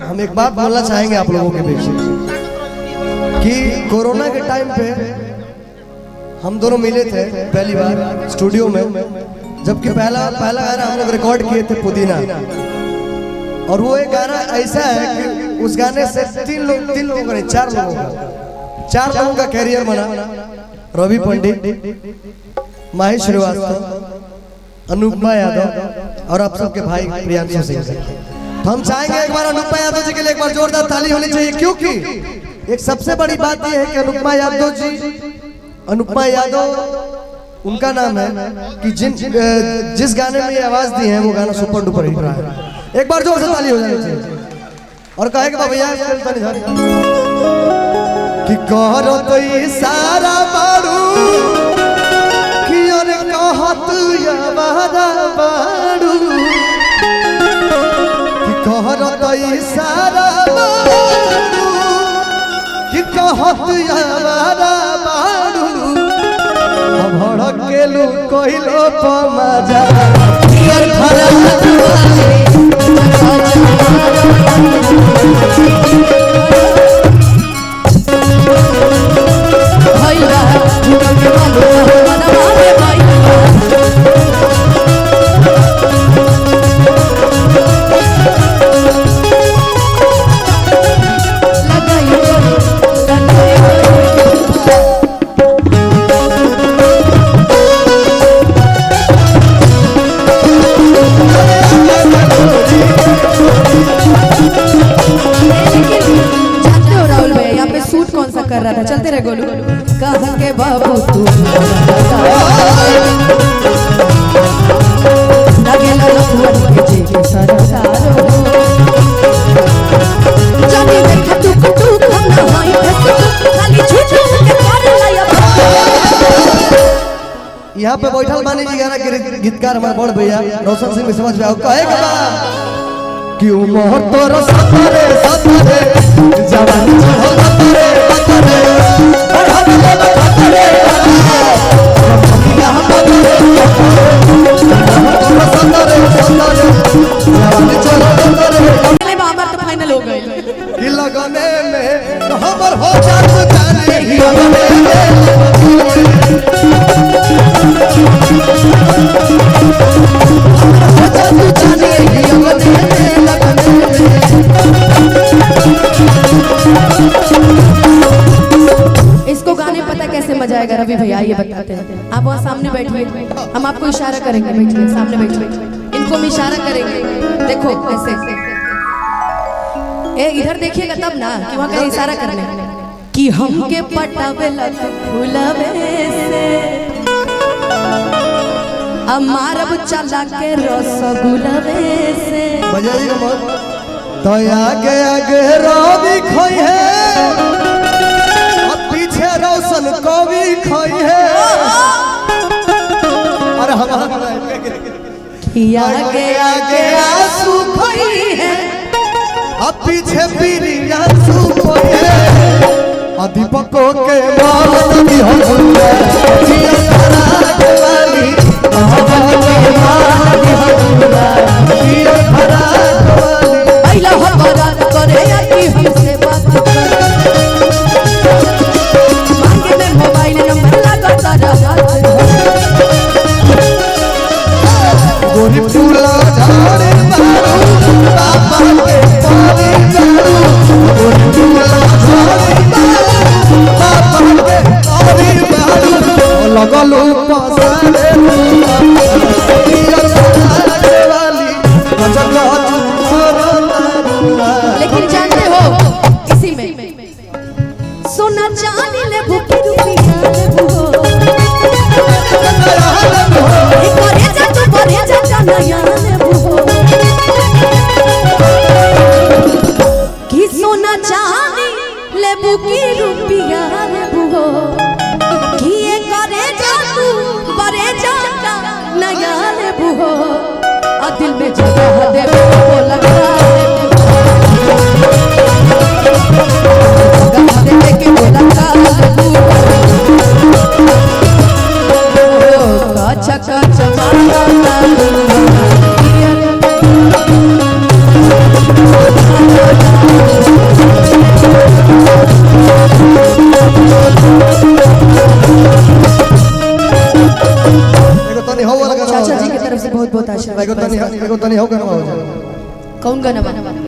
हम एक बात बोलना चाहेंगे आप लोगों के बीच कि कोरोना के टाइम पे हम दोनों मिले थे पहली बार स्टूडियो में, जबकि पहला गाना हम लोग रिकॉर्ड किए थे पुदीना। और वो एक गाना ऐसा है कि उस गाने से तीन लोगों का नहीं, चार लोगों का कैरियर बना। रवि पंडित, माही श्रीवास्तव, अनुपमा यादव और आप सबके भाई प्रियांशु सिंह। तो हम चाहेंगे एक बार अनुपमा यादव जी के लिए एक बार जोरदार ताली होनी चाहिए, क्योंकि एक सबसे बड़ी बात यह है कि अनुपमा यादव उनका नाम है कि जिस गाने में ये आवाज दी है वो गाना सुपर डुपर हिट रहा है। एक बार जोर से ताली हो जानी चाहिए। और कहेगा भैया कि करो तो इशारा बाड़ू कि अरे कहत यावारा बाड़ू कि करो तो इशारा बाड़ू कि कहत यावारा बाड़ू भड़केलू कहिलो पमाजा यार भरा कर रहा था। चलते रहे गोलू कहाँ के बाबू तू लगे लखुअन के जेके सरदारो जानी देखा तू खाना होई खाली झूठ के कर लाया। यहाँ पे बैठल मानी जी गाना के गीतकार हमारे बड़ भैया रोशन सिंह समझ में आओ कहेगा क्यों मोहर तोर सतरे जवानी चढ़ो सतरे फाइनल हो गए लगाने में खबर हो इसको गाने पता कैसे मजा आएगा रवि भैया ये बताते हैं। आप वहाँ सामने बैठिए, हम आपको इशारा करेंगे, बैठिए सामने बैठिए, इनको हम इशारा करेंगे। देखो ऐसे ए इधर देखिएगा तब ना कि वहाँ का इशारा करने कि हमके पटावे लग फूलवे से अमारब चला के रसगुलवे से बजाइए तो आगे आगे रवि खोई है और पीछे रोशन कवि खोई है और हम आगे आगे आंसू खोई है अब पीछे प्रियांशु खोई है और दीपकों के माल की हंसुआ जिया तारा वाली जिया तारा वाली बात करे आती हमसे बात मांगे में मोबाइल नंबर लगाता रहा गोरी फूला झाड़े बारू बाबा के पानी जारू गोरी फूला झाड़े बारू बाबा के पानी जारू लगलू पसारे वाली गजब। लेकिन जानते हो इसी में सोना चांदी ले भूखी रुपया ले बुहो करे जा तू करे जा कन्हैया ले बुहो कि सोना चांदी ले भूखी रुपया ले बुहो कि ये करे जा तू करे जा कन्हैया ले बुहो आ दिल में जगह दे वो लगा चका बहुत बहुत आशीर्वाद एगो तनी हो गाना हो जाए कौन गाना बा